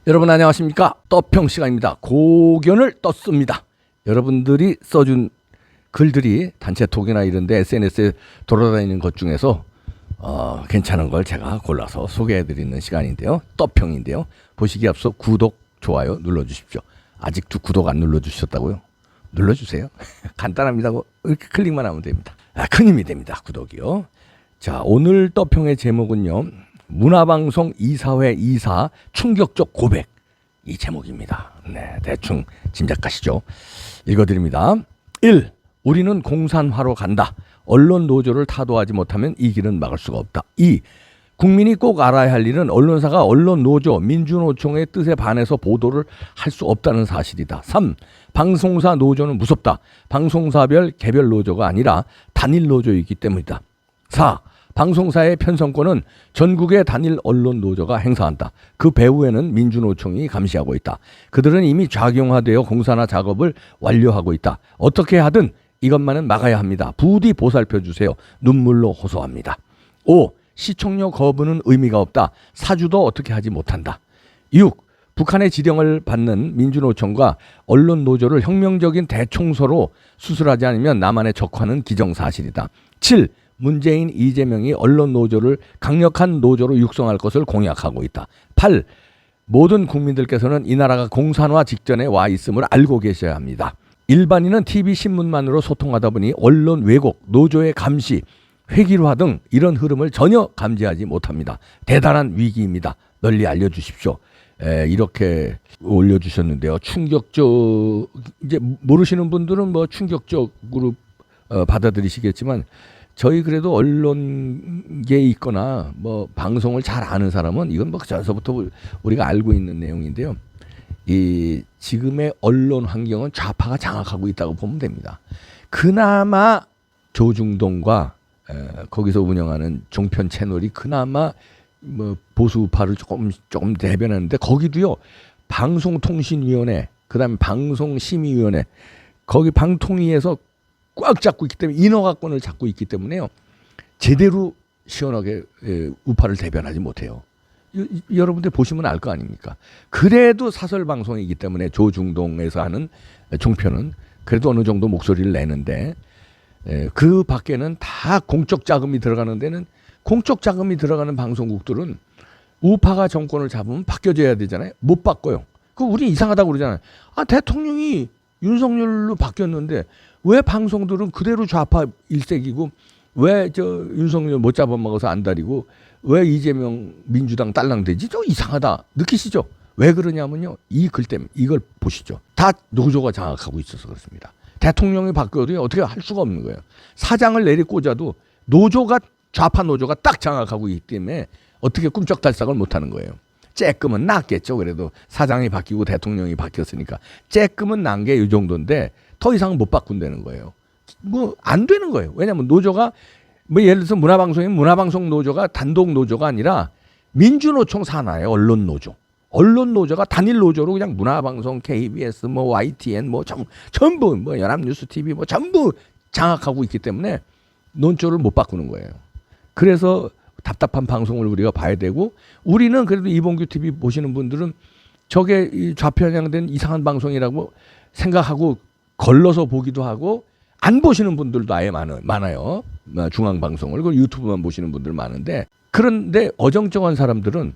여러분 안녕하십니까? 떠평 시간입니다. 고견을 떴습니다. 여러분들이 써준 글들이 단체톡이나 이런데 SNS에 돌아다니는 것 중에서 괜찮은 걸 제가 골라서 소개해드리는 시간인데요. 떠평인데요. 보시기 앞서 구독, 좋아요 눌러주십시오. 아직도 구독 안 눌러주셨다고요? 눌러주세요. 간단합니다. 이렇게 클릭만 하면 됩니다. 큰 힘이 됩니다. 구독이요. 자, 오늘 떠평의 제목은요. 문화방송 이사회 이사 충격적 고백, 이 제목입니다. 네, 대충 짐작하시죠. 읽어드립니다. 1. 우리는 공산화로 간다. 언론 노조를 타도하지 못하면 이 길은 막을 수가 없다. 2. 국민이 꼭 알아야 할 일은 언론사가 언론 노조, 민주노총의 뜻에 반해서 보도를 할 수 없다는 사실이다. 3. 방송사 노조는 무섭다. 방송사별 개별 노조가 아니라 단일 노조이기 때문이다. 4. 방송사의 편성권은 전국의 단일 언론 노조가 행사한다. 그 배후에는 민주노총이 감시하고 있다. 그들은 이미 작용화되어 공산화 작업을 완료하고 있다. 어떻게 하든 이것만은 막아야 합니다. 부디 보살펴 주세요. 눈물로 호소합니다. 5. 시청료 거부는 의미가 없다. 사주도 어떻게 하지 못한다. 6. 북한의 지령을 받는 민주노총과 언론 노조를 혁명적인 대청소로 수술하지 않으면 남한의 적화는 기정사실이다. 7. 문재인, 이재명이 언론 노조를 강력한 노조로 육성할 것을 공약하고 있다. 8. 모든 국민들께서는 이 나라가 공산화 직전에 와 있음을 알고 계셔야 합니다. 일반인은 TV 신문만으로 소통하다 보니 언론 왜곡, 노조의 감시, 회기화 등 이런 흐름을 전혀 감지하지 못합니다. 대단한 위기입니다. 널리 알려주십시오. 이렇게 올려주셨는데요. 충격적, 이제 모르시는 분들은 뭐 충격적으로 받아들이시겠지만, 저희 그래도 언론계에 있거나 뭐 방송을 잘 아는 사람은 이건 뭐 전서부터 우리가 알고 있는 내용인데요. 이 지금의 언론 환경은 좌파가 장악하고 있다고 보면 됩니다. 그나마 조중동과 거기서 운영하는 종편 채널이 그나마 뭐 보수파를 조금 대변하는데, 거기도요 방송통신위원회, 그다음에 방송심의위원회, 거기 방통위에서 꽉 잡고 있기 때문에, 인허가권을 잡고 있기 때문에요, 제대로 시원하게 우파를 대변하지 못해요. 여러분들 보시면 알 거 아닙니까? 그래도 사설 방송이기 때문에 조중동에서 하는 종편은 그래도 어느 정도 목소리를 내는데, 그 밖에는 다 공적 자금이 들어가는 데는, 공적 자금이 들어가는 방송국들은 우파가 정권을 잡으면 바뀌어져야 되잖아요. 못 바꿔요. 그 우리 이상하다고 그러잖아요. 대통령이 윤석열로 바뀌었는데 왜 방송들은 그대로 좌파 일색이고, 왜 윤석열 못 잡아먹어서 안달이고, 왜 이재명 민주당 딸랑되지? 저 이상하다 느끼시죠? 왜 그러냐면요, 이 글 때문에. 이걸 보시죠. 다 노조가 장악하고 있어서 그렇습니다. 대통령이 바뀌어도 어떻게 할 수가 없는 거예요. 사장을 내리꽂아도 노조가, 좌파 노조가 딱 장악하고 있기 때문에 어떻게 꿈쩍달싹을 못하는 거예요. 쬐끔은 낫겠죠. 그래도 사장이 바뀌고 대통령이 바뀌었으니까 쬐끔은 난 게 이 정도인데 더 이상 못 바꾼다는 거예요. 뭐 안 되는 거예요. 왜냐하면 노조가, 뭐 예를 들어서 문화방송이면 문화방송 노조가 단독 노조가 아니라 민주노총 산하의 언론 노조, 언론 노조가 단일 노조로 그냥 문화방송, KBS, 뭐 YTN, 뭐 전부, 뭐 연합뉴스 TV 뭐 전부 장악하고 있기 때문에 논조를 못 바꾸는 거예요. 그래서 답답한 방송을 우리가 봐야 되고, 우리는 그래도 이봉규 TV 보시는 분들은 저게 좌편향된 이상한 방송이라고 생각하고 걸러서 보기도 하고, 안 보시는 분들도 아예 많아요. 중앙방송을. 그 유튜브만 보시는 분들 많은데, 그런데 어정쩡한 사람들은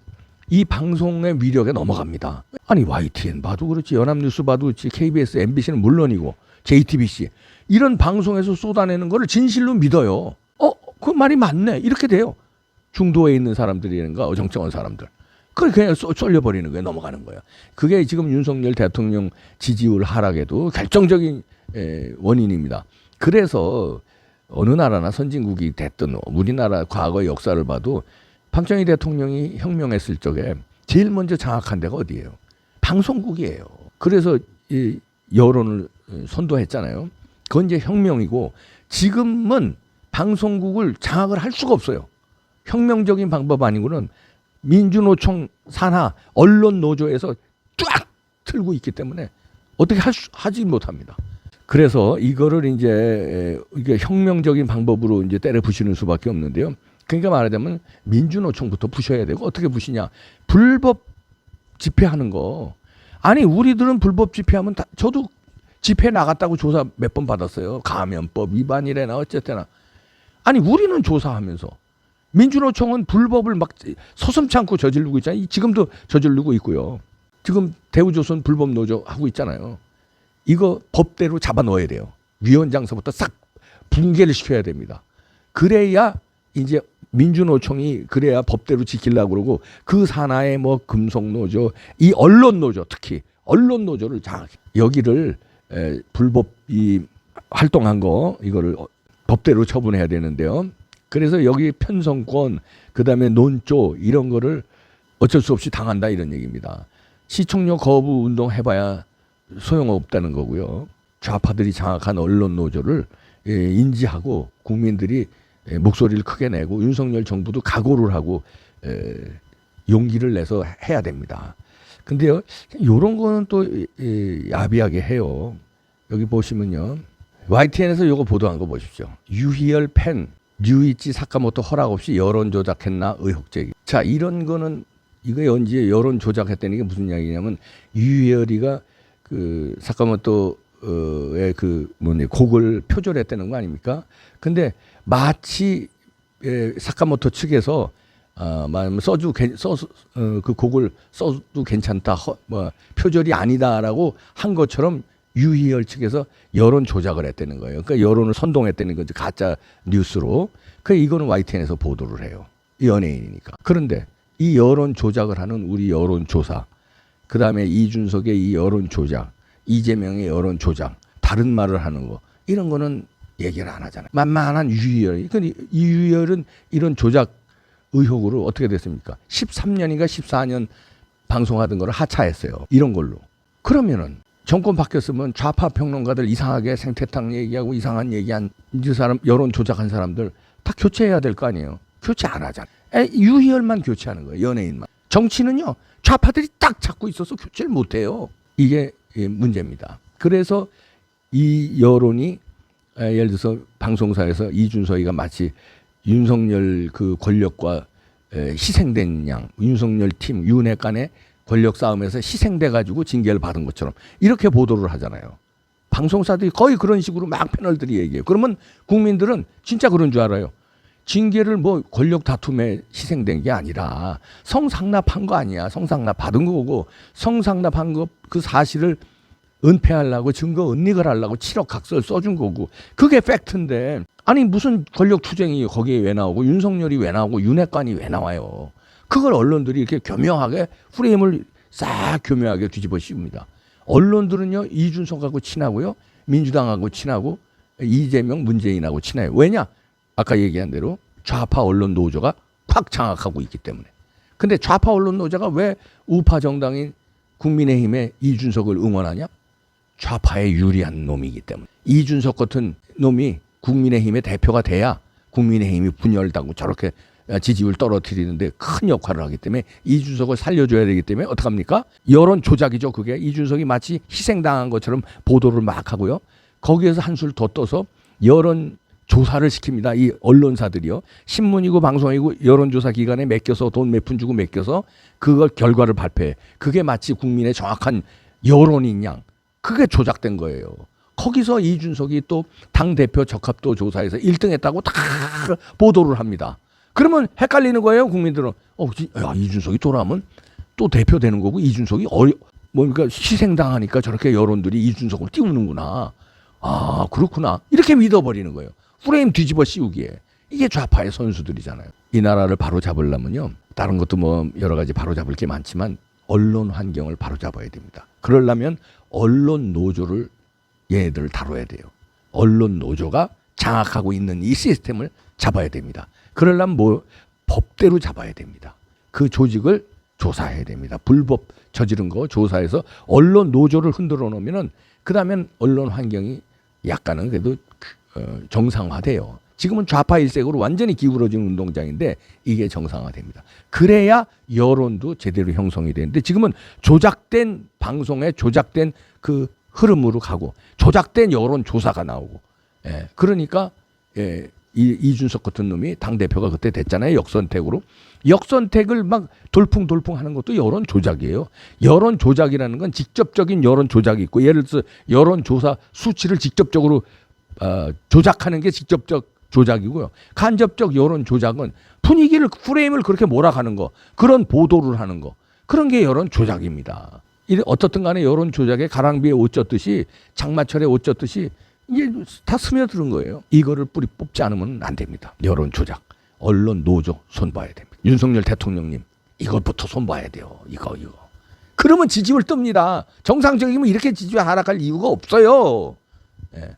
이 방송의 위력에 넘어갑니다. 아니 YTN 봐도 그렇지, 연합뉴스 봐도 그렇지, KBS, MBC는 물론이고 JTBC 이런 방송에서 쏟아내는 거를 진실로 믿어요. 그 말이 맞네, 이렇게 돼요. 중도에 있는 사람들이라든가 어정쩡한 사람들, 그걸 그냥 쏠려버리는 거예요. 넘어가는 거예요. 그게 지금 윤석열 대통령 지지율 하락에도 결정적인 원인입니다. 그래서 어느 나라나 선진국이 됐든 우리나라 과거의 역사를 봐도 박정희 대통령이 혁명했을 적에 제일 먼저 장악한 데가 어디예요? 방송국이에요. 그래서 이 여론을 선도했잖아요. 그건 이제 혁명이고, 지금은 방송국을 장악을 할 수가 없어요. 혁명적인 방법 아니고는 민주노총 산하 언론 노조에서 쫙 틀고 있기 때문에 어떻게 하지 못합니다. 그래서 이거를 이제 이게 혁명적인 방법으로 이제 때려 부시는 수밖에 없는데요. 그러니까 말하자면 민주노총부터 부셔야 되고, 어떻게 부시냐? 불법 집회하는 거. 아니 우리들은 불법 집회하면 저도 집회 나갔다고 조사 몇 번 받았어요. 감염법 위반이래나 어쨌거나. 아니 우리는 조사하면서 민주노총은 불법을 막 서슴지 않고 저지르고 있잖아요. 지금도 저지르고 있고요. 지금 대우조선 불법 노조 하고 있잖아요. 이거 법대로 잡아 넣어야 돼요. 위원장서부터 싹 붕괴를 시켜야 됩니다. 그래야 이제 민주노총이 그래야 법대로 지키려고 그러고 그 산하에 뭐 금속노조, 이 언론노조 특히 언론노조를 여기를 불법 이 활동한 거 이거를 법대로 처분해야 되는데요. 그래서 여기 편성권 그다음에 논조 이런 거를 어쩔 수 없이 당한다 이런 얘기입니다. 시청료 거부 운동 해봐야 소용없다는 거고요. 좌파들이 장악한 언론 노조를 인지하고 국민들이 목소리를 크게 내고 윤석열 정부도 각오를 하고 용기를 내서 해야 됩니다. 근데요, 이런 거는 또 야비하게 해요. 여기 보시면요, YTN에서 요거 보도한 거 보십시오. 유희열 팬 류이치 사카모토 허락 없이 여론 조작했나 의혹 제기. 자, 이런 거는 이거 언제 여론 조작했다는 게 무슨 이야기냐면 유희열이가 그 사카모토의 그 곡을 표절했다는 거 아닙니까? 근데 마치 사카모토 측에서 그 곡을 써도 괜찮다, 표절이 아니다라고 한 것처럼 유희열 측에서 여론 조작을 했다는 거예요. 그러니까 여론을 선동했다는 거죠. 가짜 뉴스로. 그 이거는 YTN에서 보도를 해요. 연예인이니까. 그런데 이 여론 조작을 하는 우리 여론 조사, 그 다음에 이준석의 이 여론 조작, 이재명의 여론 조작, 다른 말을 하는 거, 이런 거는 얘기를 안 하잖아요. 만만한 유희열. 그러니까 이 유희열은 이런 조작 의혹으로 어떻게 됐습니까? 13년인가 14년 방송하던 거를 하차했어요. 이런 걸로. 그러면은 정권 바뀌었으면 좌파 평론가들 이상하게 생태탕 얘기하고 이상한 얘기한 이 사람 여론 조작한 사람들 다 교체해야 될 거 아니에요. 교체 안 하잖아요. 유희열만 교체하는 거예요. 연예인만. 정치는요, 좌파들이 딱 잡고 있어서 교체를 못 해요. 이게 문제입니다. 그래서 이 여론이 예를 들어서 방송사에서 이준석이가 마치 윤석열 그 권력과 희생된 양, 윤석열 팀 윤핵 간의 권력 싸움에서 희생돼 가지고 징계를 받은 것처럼 이렇게 보도를 하잖아요. 방송사들이 거의 그런 식으로 막 패널들이 얘기해요. 그러면 국민들은 진짜 그런 줄 알아요. 징계를 뭐 권력 다툼에 희생된 게 아니라 성상납한 거 아니야. 성상납 받은 거고 성상납한 거 그 사실을 은폐하려고 증거 은닉을 하려고 7억 각서를 써준 거고 그게 팩트인데 아니 무슨 권력 투쟁이 거기에 왜 나오고 윤석열이 왜 나오고 윤핵관이 왜 나와요. 그걸 언론들이 이렇게 교묘하게 프레임을 싹 교묘하게 뒤집어 씌웁니다. 언론들은요 이준석하고 친하고요 민주당하고 친하고 이재명 문재인하고 친해요. 왜냐? 아까 얘기한 대로 좌파 언론 노조가 팍 장악하고 있기 때문에. 근데 좌파 언론 노조가 왜 우파 정당인 국민의힘의 이준석을 응원하냐? 좌파에 유리한 놈이기 때문에. 이준석 같은 놈이 국민의힘의 대표가 돼야 국민의힘이 분열당고 저렇게 지지율 떨어뜨리는데 큰 역할을 하기 때문에 이준석을 살려줘야 되기 때문에 어떡합니까? 여론 조작이죠. 그게 이준석이 마치 희생당한 것처럼 보도를 막 하고요. 거기에서 한술 더 떠서 여론 조사를 시킵니다. 이 언론사들이요. 신문이고 방송이고 여론조사 기관에 맡겨서 돈 몇 푼 주고 맡겨서 그걸 결과를 발표해. 그게 마치 국민의 정확한 여론인 양. 그게 조작된 거예요. 거기서 이준석이 또 당대표 적합도 조사에서 1등 했다고 다 보도를 합니다. 그러면 헷갈리는 거예요. 국민들은. 야, 이준석이 돌아오면 또 대표 되는 거고 이준석이 그러니까 희생당하니까 저렇게 여론들이 이준석을 띄우는구나. 아, 그렇구나. 이렇게 믿어버리는 거예요. 프레임 뒤집어 씌우기에. 이게 좌파의 선수들이잖아요. 이 나라를 바로 잡으려면요. 다른 것도 뭐 여러 가지 바로 잡을 게 많지만 언론 환경을 바로 잡아야 됩니다. 그러려면 언론 노조를 얘네들을 다뤄야 돼요. 언론 노조가 장악하고 있는 이 시스템을 잡아야 됩니다. 그러려면 뭐 법대로 잡아야 됩니다. 그 조직을 조사해야 됩니다. 불법 저지른 거 조사해서 언론 노조를 흔들어 놓으면은 그다음엔 언론 환경이 약간은 그래도 정상화돼요. 지금은 좌파 일색으로 완전히 기울어진 운동장인데 이게 정상화됩니다. 그래야 여론도 제대로 형성이 되는데 지금은 조작된 방송에 조작된 그 흐름으로 가고 조작된 여론 조사가 나오고 그러니까 이준석 같은 놈이 당대표가 그때 됐잖아요. 역선택으로. 역선택을 막 돌풍 하는 것도 여론 조작이에요. 여론 조작이라는 건 직접적인 여론 조작이 있고, 예를 들어서 여론 조사 수치를 직접적으로 조작하는 게 직접적 조작이고요. 간접적 여론 조작은 분위기를, 프레임을 그렇게 몰아가는 거, 그런 보도를 하는 거, 그런 게 여론 조작입니다. 어떻든 간에 여론 조작에 가랑비에 옷 젖듯이, 장마철에 옷 젖듯이 이게 다 스며드는 거예요. 이거를 뿌리 뽑지 않으면 안 됩니다. 여론 조작. 언론 노조 손봐야 됩니다. 윤석열 대통령님, 이것부터 손봐야 돼요. 이거. 그러면 지지율 뜹니다. 정상적이면 이렇게 지지율 하락할 이유가 없어요. 예.